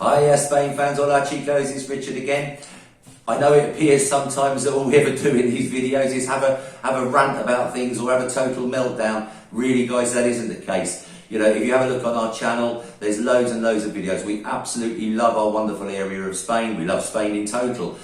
Hi Spain fans, hola chicos, it's Richard again. I know it appears sometimes that all we ever do in these videos is have a rant about things or have a total meltdown. Really guys, that isn't the case. You know, if you have a look on our channel, there's loads and loads of videos. We absolutely love our wonderful area of Spain. We love Spain in total.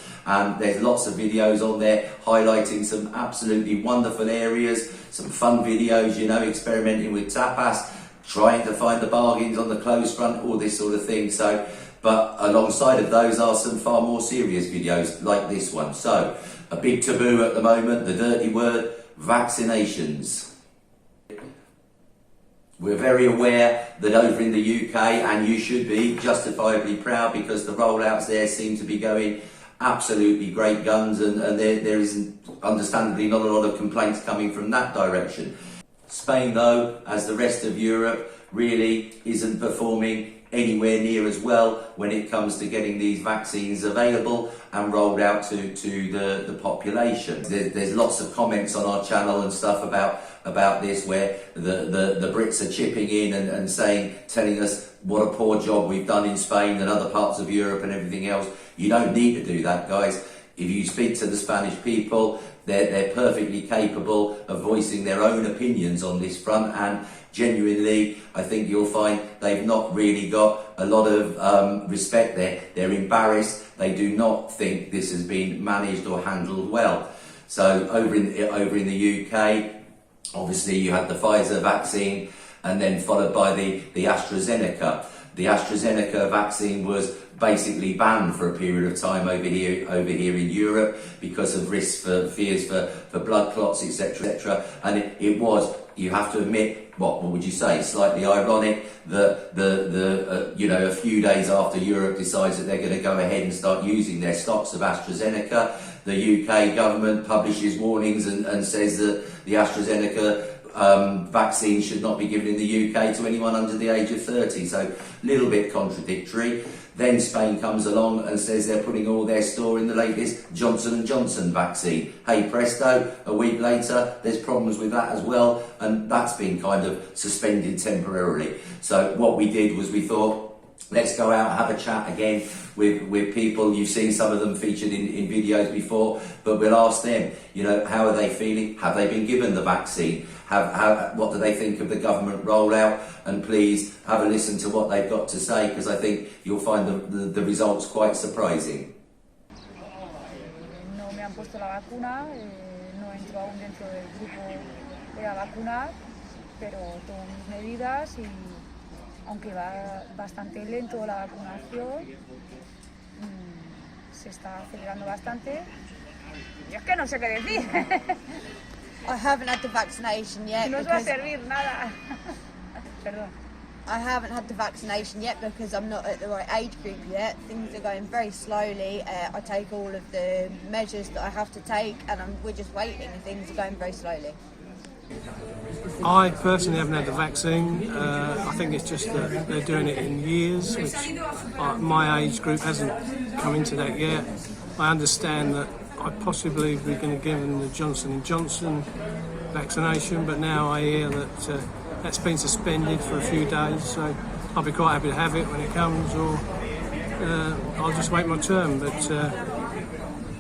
There's lots of videos on there highlighting some absolutely wonderful areas, some fun videos, you know, experimenting with tapas, trying to find the bargains on the clothes front, all this sort of thing. So, but alongside of those are some far more serious videos like this one. So, a big taboo at the moment, the dirty word, vaccinations. We're very aware that over in the UK, and you should be justifiably proud because the rollouts there seem to be going absolutely great guns, and there isn't, understandably, not a lot of complaints coming from that direction. Spain, though, as the rest of Europe, really isn't performing anywhere near as well when it comes to getting these vaccines available and rolled out to the population. There's lots of comments on our channel and stuff about this where the Brits are chipping in and saying, telling us what a poor job we've done in Spain and other parts of Europe and everything else. You don't need to do that, guys. If you speak to the Spanish people, they're perfectly capable of voicing their own opinions on this front, and genuinely, I think you'll find they've not really got a lot of respect there. They're embarrassed. They do not think this has been managed or handled well. So over in the UK, obviously you had the Pfizer vaccine, and then followed by the AstraZeneca. The AstraZeneca vaccine was basically banned for a period of time over here in Europe because of risks for fears for blood clots, etc. And it was, you have to admit, what would you say, slightly ironic that you know, a few days after Europe decides that they're going to go ahead and start using their stocks of AstraZeneca, the UK government publishes warnings and says that the AstraZeneca vaccine should not be given in the UK to anyone under the age of 30. So a little bit contradictory. Then Spain comes along and says they're putting all their store in the latest Johnson & Johnson vaccine. Hey presto, a week later there's problems with that as well, and that's been kind of suspended temporarily. So what we did was we thought, let's go out and have a chat again with people. You've seen some of them featured in videos before, but we'll ask them, you know, how are they feeling? Have they been given the vaccine? What do they think of the government rollout? And please have a listen to what they've got to say, because I think you'll find the results quite surprising. No me han puesto la vacuna, no entro aún dentro del grupo de la vacuna, pero tomo mis medidas y aunque va bastante lento la vacunación, se está acelerando bastante. Yo es que no sé qué decir. I haven't had the vaccination yet. No os va a servir nada. Perdón. I haven't had the vaccination yet because I'm not at the right age group yet. Things are going very slowly. I take all of the measures that I have to take, and we're just waiting. Things are going very slowly. I personally haven't had the vaccine. I think it's just that they're doing it in years, which my age group hasn't come into that yet. I understand that I possibly be going to give them the Johnson & Johnson vaccination, but now I hear that that's been suspended for a few days, so I'll be quite happy to have it when it comes, or I'll just wait my turn, but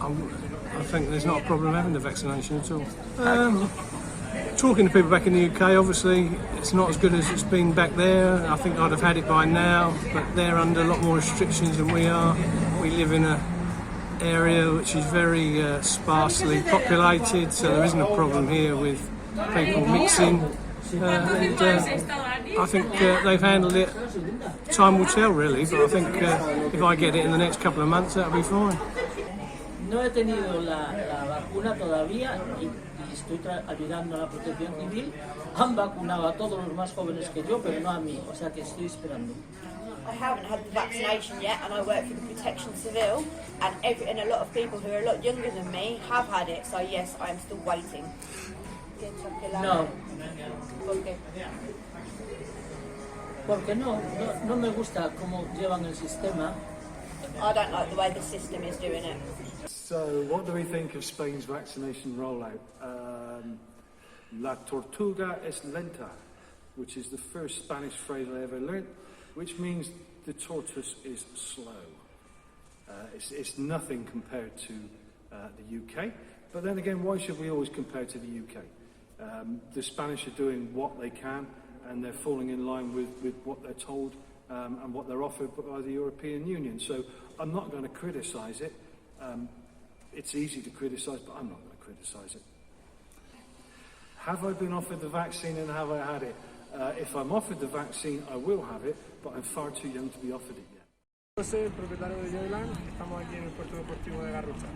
I think there's not a problem having the vaccination at all. Talking to people back in the UK, obviously it's not as good as it's been back there. I think I'd have had it by now, but they're under a lot more restrictions than we are. We live in an area which is very sparsely populated, so there isn't a problem here with people mixing. I think they've handled it. Time will tell, really, but I think if I get it in the next couple of months, that'll be fine. No he tenido la vacuna todavía y estoy ayudando a la protección civil. Han vacunado a todos los más jóvenes que yo, pero no a mí, o sea que estoy esperando. I haven't had the vaccination yet, and I work for the Protection Civil, and a lot of people who are a lot younger than me have had it, so yes, I am still waiting. No. ¿Por qué? Porque no me gusta cómo llevan el sistema. I don't like the way the system is doing it. So, what do we think of Spain's vaccination rollout? La tortuga es lenta, which is the first Spanish phrase I ever learnt, which means the tortoise is slow. It's nothing compared to the UK. But then again, why should we always compare to the UK? The Spanish are doing what they can, and they're falling in line with what they're told and what they're offered by the European Union. So I'm not going to criticise it. It's easy to criticise, but I'm not going to criticise it. Have I been offered the vaccine and have I had it? If I'm offered the vaccine, I will have it, but I'm far too young to be offered it yet. José, el propietario de Joyland, estamos aquí en el puerto deportivo de Garrucha.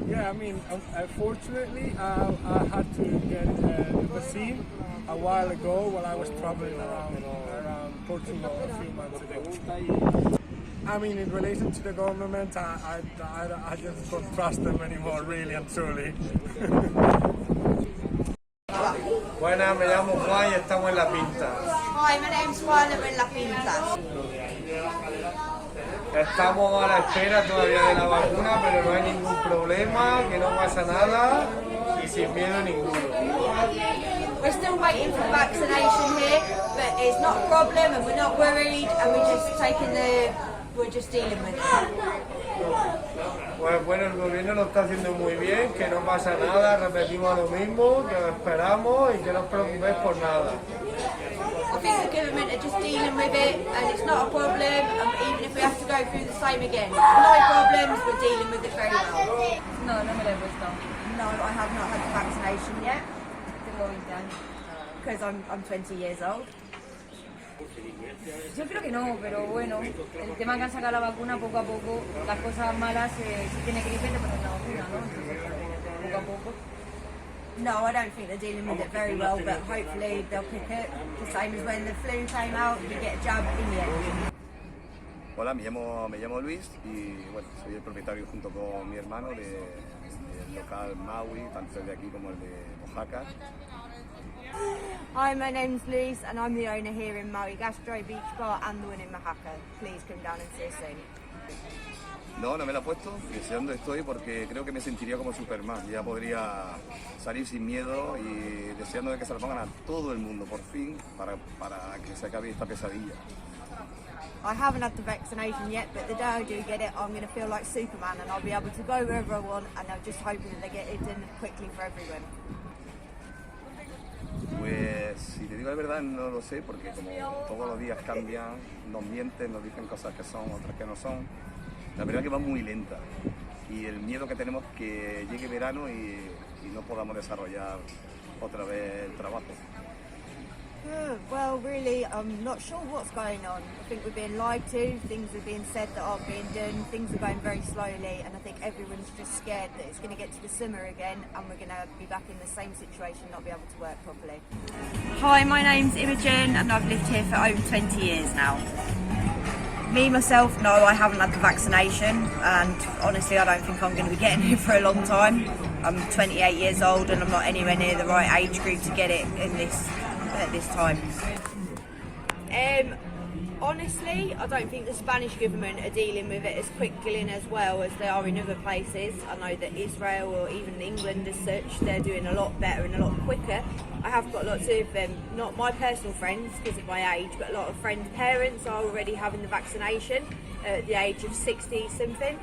Yeah, I mean, unfortunately, I had to get the vaccine a while ago while I was traveling around Portugal a few months ago. I mean, in relation to the government, I just don't trust them anymore, really and truly. Buenas, me llamo Juan y estamos en La Pinta. Hi, my name's Juan and we're in La Pinta. Estamos a la espera todavía de la vacuna, pero no hay ningún problema, que no pasa nada y sin miedo ninguno. We're still waiting for vaccination here, but it's not a problem and we're not worried and we're just dealing with it. Pues bueno, el gobierno lo está haciendo muy bien, que no pasa nada, repetimos lo mismo, que lo esperamos y que no os preocupéis por nada. I think the government are just dealing with it and it's not a problem, even if we have to go through the same again. No problems, we're dealing with it very well. No, no me lo he puesto. No, I have not had the vaccination yet Tengo 20 años. because I'm 20 years old. Yo creo que no, pero bueno, el tema que han sacado la vacuna poco a poco, las cosas malas, si tiene gripe te ponen la vacuna, ¿no? Entonces, poco a poco. No, I don't think they're dealing with it very well, but hopefully they'll pick it the same as when the flu came out, you get a jab in the end. Hola, me llamo Luis y bueno, soy el propietario junto con mi hermano del local Maui, tanto el de aquí como el de Oaxaca. Hi, my name's Luis and I'm the owner here in Maui Gastro Beach Bar and the one in Oaxaca. Please come down and see us soon. No, no me la he puesto, deseando estoy porque creo que me sentiría como Superman. Ya podría salir sin miedo y deseando de que se lo pongan a todo el mundo por fin para que se acabe esta pesadilla. I haven't had the vaccination yet, but the day I do get it, I'm going to feel like Superman and I'll be able to go wherever I want and I'm just hoping that they get it done quickly for everyone. Pues si te digo la verdad no lo sé porque como todos los días cambian, nos mienten, nos dicen cosas que son, otras que no son. La verdad que va muy lenta y el miedo que tenemos es que llegue verano y no podamos desarrollar otra vez el trabajo. Well, really, I'm not sure what's going on. I think we're being lied to, things are being said that aren't being done, things are going very slowly, and I think everyone's just scared that it's going to get to the summer again and we're going to be back in the same situation, not be able to work properly. Hi, my name's Imogen and I've lived here for over 20 years now. Me, myself, no, I haven't had the vaccination and honestly I don't think I'm going to be getting it for a long time. I'm 28 years old and I'm not anywhere near the right age group to get it at this time. Honestly, I don't think the Spanish government are dealing with it as quickly and as well as they are in other places. I know that Israel or even England as such, they're doing a lot better and a lot quicker. I have got lots of, not my personal friends because of my age, but a lot of friends' parents are already having the vaccination at the age of 60 something.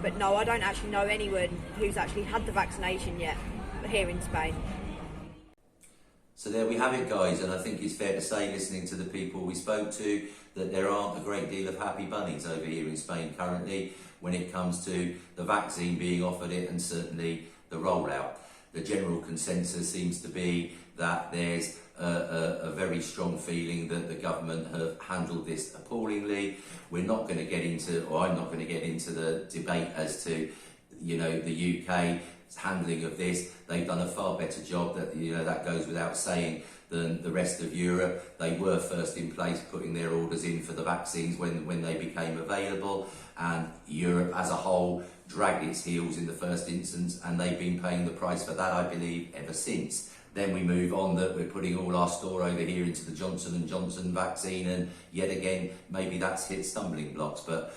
But no, I don't actually know anyone who's actually had the vaccination yet here in Spain. So there we have it, guys, and I think it's fair to say, listening to the people we spoke to, that there aren't a great deal of happy bunnies over here in Spain currently when it comes to the vaccine being offered it and certainly the rollout. The general consensus seems to be that there's a very strong feeling that the government have handled this appallingly. We're not going to get into, or I'm not going to get into the debate as to, you know, the UK handling of this. They've done a far better job, that, you know, that goes without saying, than the rest of Europe. They were first in place putting their orders in for the vaccines when they became available, and Europe as a whole dragged its heels in the first instance, and they've been paying the price for that, I believe, ever since. Then we move on that we're putting all our store over here into the Johnson & Johnson vaccine, and yet again maybe that's hit stumbling blocks. But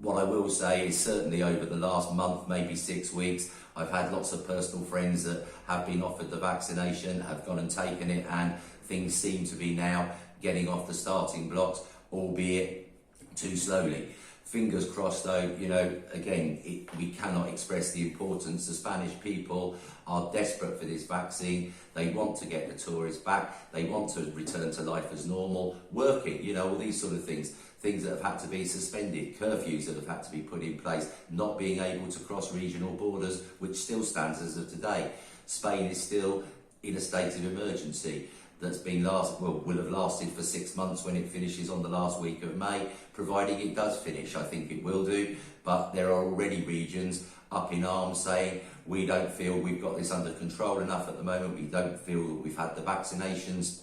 what I will say is certainly over the last month, maybe 6 weeks, I've had lots of personal friends that have been offered the vaccination, have gone and taken it, and things seem to be now getting off the starting blocks, albeit too slowly. Fingers crossed though, you know, again, we cannot express the importance. The Spanish people are desperate for this vaccine. They want to get the tourists back. They want to return to life as normal, working, you know, all these sort of things. Things that have had to be suspended, curfews that have had to be put in place, not being able to cross regional borders, which still stands as of today. Spain is still in a state of emergency that's been will have lasted for 6 months when it finishes on the last week of May, providing it does finish. I think it will do, but there are already regions up in arms saying we don't feel we've got this under control enough at the moment, we don't feel that we've had the vaccinations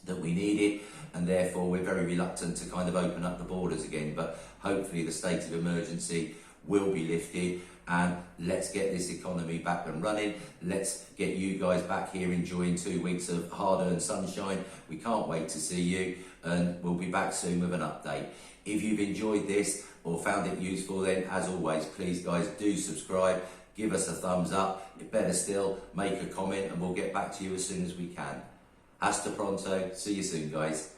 that we needed, and therefore we're very reluctant to kind of open up the borders again. But hopefully the state of emergency will be lifted, and let's get this economy back and running. Let's get you guys back here enjoying 2 weeks of hard-earned sunshine. We can't wait to see you, and we'll be back soon with an update. If you've enjoyed this or found it useful, then as always, please guys do subscribe, give us a thumbs up, better still, make a comment, and we'll get back to you as soon as we can. Hasta pronto, see you soon guys.